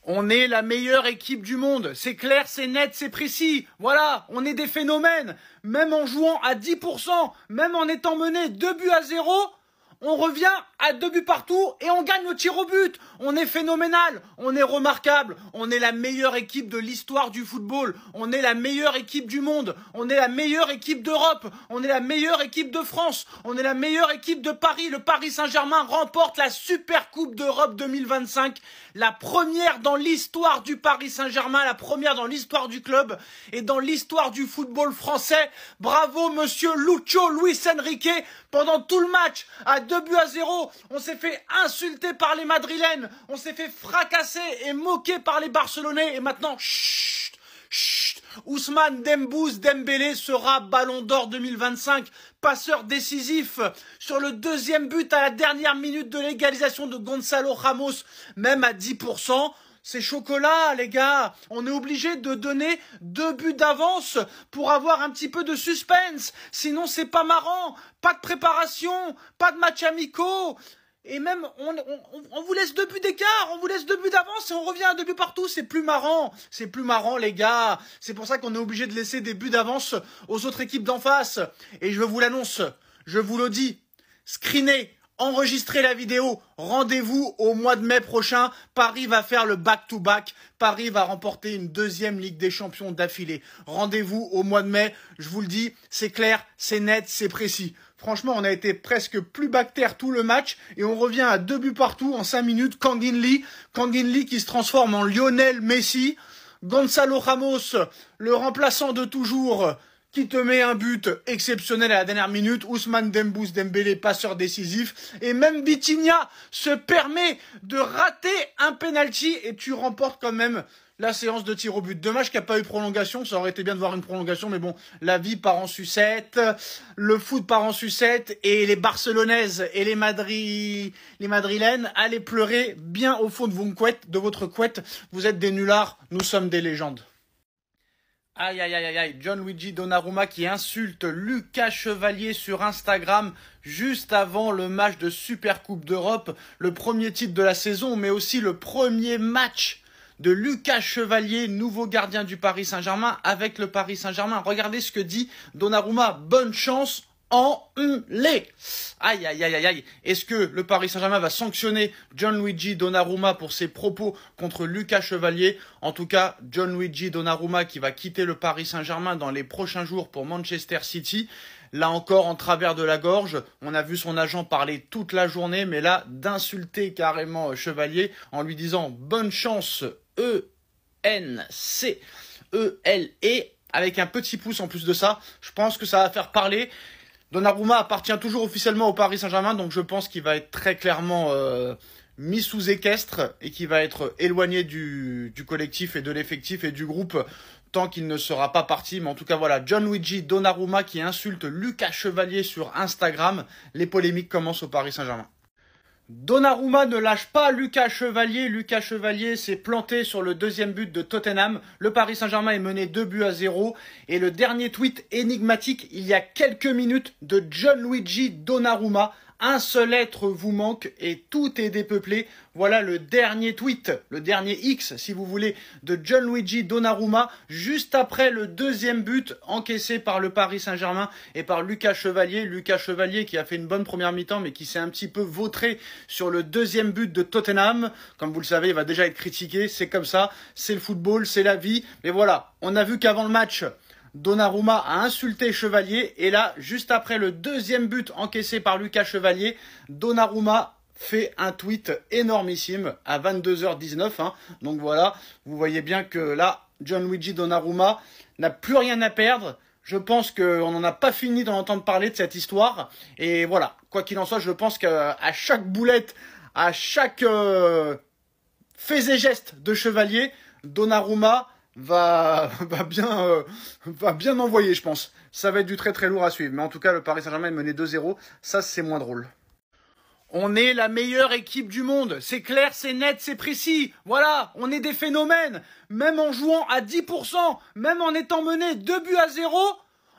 On est la meilleure équipe du monde. C'est clair, c'est net, c'est précis. Voilà, on est des phénomènes. Même en jouant à 10%, même en étant mené 2-0, on revient à 2 buts partout et on gagne au tir au but. On est phénoménal, on est remarquable, on est la meilleure équipe de l'histoire du football, on est la meilleure équipe du monde, on est la meilleure équipe d'Europe, on est la meilleure équipe de France, on est la meilleure équipe de Paris. Le Paris Saint-Germain remporte la Super Coupe d'Europe 2025, la première dans l'histoire du Paris Saint-Germain, la première dans l'histoire du club et dans l'histoire du football français. Bravo monsieur Lucho Luis Enrique. Pendant tout le match, à 2-0, on s'est fait insulter par les Madrilènes, on s'est fait fracasser et moquer par les Barcelonais. Et maintenant, chut, chut, Ousmane Dembélé sera Ballon d'Or 2025, passeur décisif sur le deuxième but à la dernière minute de l'égalisation de Gonzalo Ramos, même à 10%. C'est chocolat, les gars. On est obligé de donner 2 buts d'avance pour avoir un petit peu de suspense. Sinon, c'est pas marrant. Pas de préparation, pas de matchs amicaux. Et même, on vous laisse 2 buts d'écart, on vous laisse 2 buts d'avance et on revient à 2 buts partout. C'est plus marrant. C'est plus marrant, les gars. C'est pour ça qu'on est obligé de laisser des buts d'avance aux autres équipes d'en face. Et je vous l'annonce, je vous le dis, screenez. Enregistrez la vidéo, rendez-vous au mois de mai prochain. Paris va faire le back-to-back. Paris va remporter une 2e Ligue des Champions d'affilée. Rendez-vous au mois de mai. Je vous le dis, c'est clair, c'est net, c'est précis. Franchement, on a été presque plus bactère tout le match et on revient à 2 buts partout en 5 minutes. Kang In Lee qui se transforme en Lionel Messi. Gonzalo Ramos, le remplaçant de toujours, qui te met un but exceptionnel à la dernière minute. Ousmane Dembélé, passeur décisif. Et même Vitinha se permet de rater un penalty et tu remportes quand même la séance de tir au but. Dommage qu'il n'y a pas eu prolongation. Ça aurait été bien de voir une prolongation, mais bon, la vie part en sucette, le foot part en sucette et les Barcelonaises et les Madrilènes, allez pleurer bien au fond de votre couette. Vous êtes des nullards, nous sommes des légendes. Aïe, aïe, aïe, aïe, Gianluigi Donnarumma qui insulte Lucas Chevalier sur Instagram juste avant le match de Super Coupe d'Europe, le premier titre de la saison, mais aussi le premier match de Lucas Chevalier, nouveau gardien du Paris Saint-Germain avec le Paris Saint-Germain. Regardez ce que dit Donnarumma, bonne chance en les. Aïe, aïe, aïe, aïe, aïe. Est-ce que le Paris Saint-Germain va sanctionner Gianluigi Donnarumma pour ses propos contre Lucas Chevalier? En tout cas, Gianluigi Donnarumma qui va quitter le Paris Saint-Germain dans les prochains jours pour Manchester City. Là encore, en travers de la gorge, on a vu son agent parler toute la journée, mais là, d'insulter carrément Chevalier en lui disant « Bonne chance, ENCELE », avec un petit pouce en plus de ça. Je pense que ça va faire parler. Donnarumma appartient toujours officiellement au Paris Saint-Germain, donc je pense qu'il va être très clairement mis sous équestre et qu'il va être éloigné du collectif et de l'effectif et du groupe tant qu'il ne sera pas parti. Mais en tout cas, voilà, Gianluigi Donnarumma qui insulte Lucas Chevalier sur Instagram. Les polémiques commencent au Paris Saint-Germain. Donnarumma ne lâche pas Lucas Chevalier. Lucas Chevalier s'est planté sur le deuxième but de Tottenham. Le Paris Saint-Germain est mené 2-0. Et le dernier tweet énigmatique, il y a quelques minutes, de Gianluigi Donnarumma. Un seul être vous manque et tout est dépeuplé. Voilà le dernier tweet, le dernier X, si vous voulez, de Gianluigi Donnarumma, juste après le deuxième but encaissé par le Paris Saint-Germain et par Lucas Chevalier. Lucas Chevalier qui a fait une bonne première mi-temps, mais qui s'est un petit peu vautré sur le deuxième but de Tottenham. Comme vous le savez, il va déjà être critiqué. C'est comme ça, c'est le football, c'est la vie. Mais voilà, on a vu qu'avant le match, Donnarumma a insulté Chevalier et là, juste après le deuxième but encaissé par Lucas Chevalier, Donnarumma fait un tweet énormissime à 22h19. Donc voilà, vous voyez bien que là, Gianluigi Donnarumma n'a plus rien à perdre. Je pense qu'on n'en a pas fini d'en entendre parler de cette histoire. Et voilà, quoi qu'il en soit, je pense qu'à chaque boulette, à chaque fait et geste de Chevalier, Donnarumma va bien envoyer, je pense. Ça va être du très très lourd à suivre. Mais en tout cas, le Paris Saint-Germain est mené 2-0. Ça, c'est moins drôle. On est la meilleure équipe du monde. C'est clair, c'est net, c'est précis. Voilà, on est des phénomènes. Même en jouant à 10%, même en étant mené 2-0,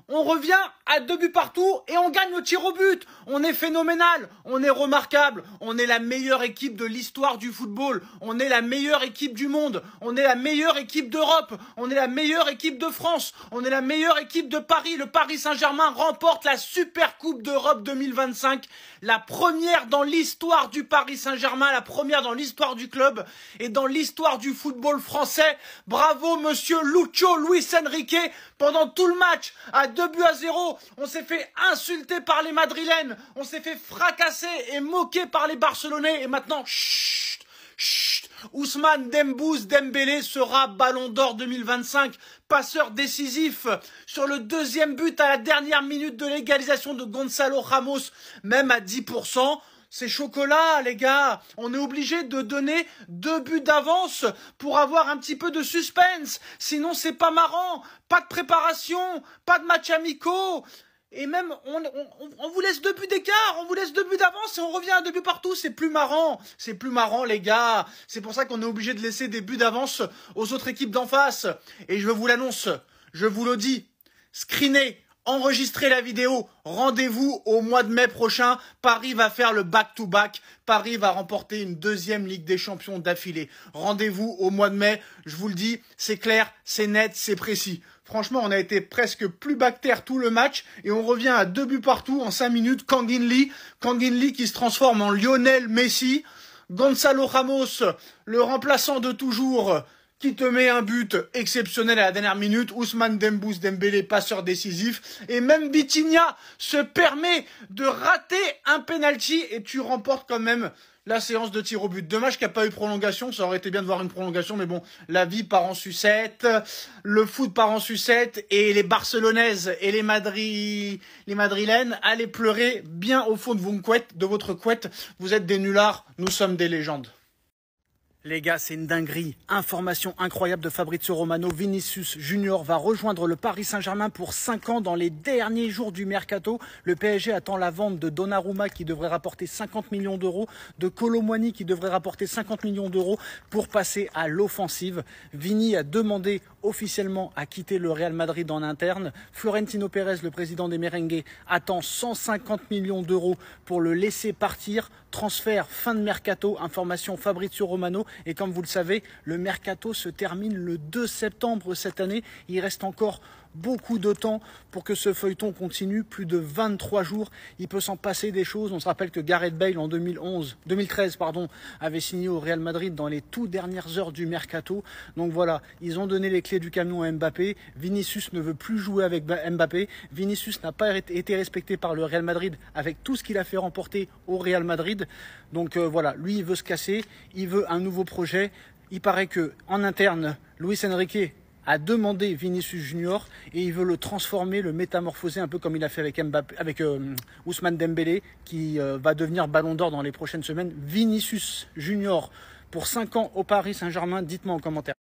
on revient à 2 buts partout et on gagne au tir au but. On est phénoménal, on est remarquable, on est la meilleure équipe de l'histoire du football, on est la meilleure équipe du monde, on est la meilleure équipe d'Europe, on est la meilleure équipe de France, on est la meilleure équipe de Paris. Le Paris Saint-Germain remporte la Super Coupe d'Europe 2025, la première dans l'histoire du Paris Saint-Germain, la première dans l'histoire du club et dans l'histoire du football français. Bravo monsieur Luis Enrique, pendant tout le match, à 2-0, on s'est fait insulter par les Madrilènes, on s'est fait fracasser et moquer par les Barcelonais, et maintenant, chut, chut, Ousmane Dembélé sera Ballon d'Or 2025, passeur décisif sur le deuxième but à la dernière minute de l'égalisation de Gonzalo Ramos, même à 10%. C'est chocolat, les gars. On est obligé de donner 2 buts d'avance pour avoir un petit peu de suspense. Sinon, c'est pas marrant. Pas de préparation, pas de matchs amicaux. Et même, on vous laisse 2 buts d'écart, on vous laisse 2 buts d'avance et on revient à 2 buts partout. C'est plus marrant. C'est plus marrant, les gars. C'est pour ça qu'on est obligé de laisser des buts d'avance aux autres équipes d'en face. Et je vous l'annonce, je vous le dis, screenez. Enregistrez la vidéo, rendez-vous au mois de mai prochain. Paris va faire le back-to-back. Paris va remporter une 2e Ligue des Champions d'affilée. Rendez-vous au mois de mai. Je vous le dis, c'est clair, c'est net, c'est précis. Franchement, on a été presque plus bactère tout le match et on revient à 2 buts partout en 5 minutes. Kangin Lee qui se transforme en Lionel Messi. Gonzalo Ramos, le remplaçant de toujours, qui te met un but exceptionnel à la dernière minute. Ousmane Dembélé, passeur décisif. Et même Vitinha se permet de rater un penalty et tu remportes quand même la séance de tir au but. Dommage qu'il n'y a pas eu prolongation. Ça aurait été bien de voir une prolongation, mais bon, la vie part en sucette, le foot part en sucette et les Barcelonaises et les Madrilènes, allez pleurer bien au fond de votre couette. Vous êtes des nullards, nous sommes des légendes. Les gars, c'est une dinguerie. Information incroyable de Fabrizio Romano. Vinicius Junior va rejoindre le Paris Saint-Germain pour 5 ans dans les derniers jours du mercato. Le PSG attend la vente de Donnarumma qui devrait rapporter 50 millions d'euros, de Kolo Muani qui devrait rapporter 50 millions d'euros pour passer à l'offensive. Vini a demandé officiellement à quitter le Real Madrid en interne. Florentino Pérez, le président des Merengues, attend 150 millions d'euros pour le laisser partir. Transfert fin de mercato, information Fabrizio Romano. Et comme vous le savez, le mercato se termine le 2 septembre cette année. Il reste encore beaucoup de temps pour que ce feuilleton continue, plus de 23 jours. Il peut s'en passer des choses. On se rappelle que Gareth Bale en 2013 avait signé au Real Madrid dans les toutes dernières heures du mercato. Donc voilà, ils ont donné les clés du camion à Mbappé. Vinicius ne veut plus jouer avec Mbappé. Vinicius n'a pas été respecté par le Real Madrid avec tout ce qu'il a fait remporter au Real Madrid. Donc voilà, lui il veut se casser, il veut un nouveau projet. Il paraît que en interne, Luis Enrique a demandé Vinicius Junior et il veut le transformer, le métamorphoser un peu comme il a fait avec Ousmane Dembélé qui va devenir Ballon d'Or dans les prochaines semaines. Vinicius Junior pour 5 ans au Paris Saint-Germain, dites-moi en commentaire.